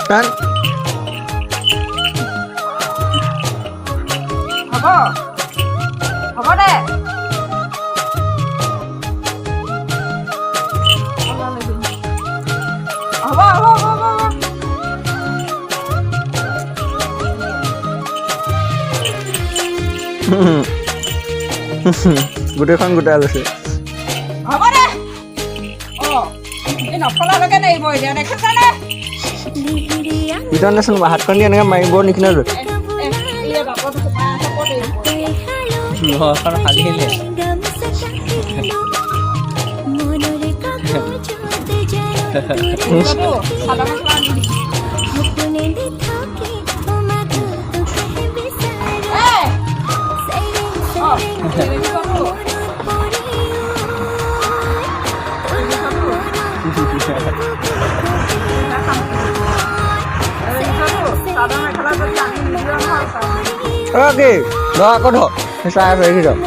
টান হ'ব দে গোটেইখন গোটাই লৈছে হ'ব দে এই নফলালৈকে নেৰিব এতিয়া দেখিছানে পিটন দেচোন হাতখন দি এনেকৈ মাৰিব নিচিনা লৈ ঘৰখন ফালিলে কি ধৰ আকৌ ধৰ চাই আছে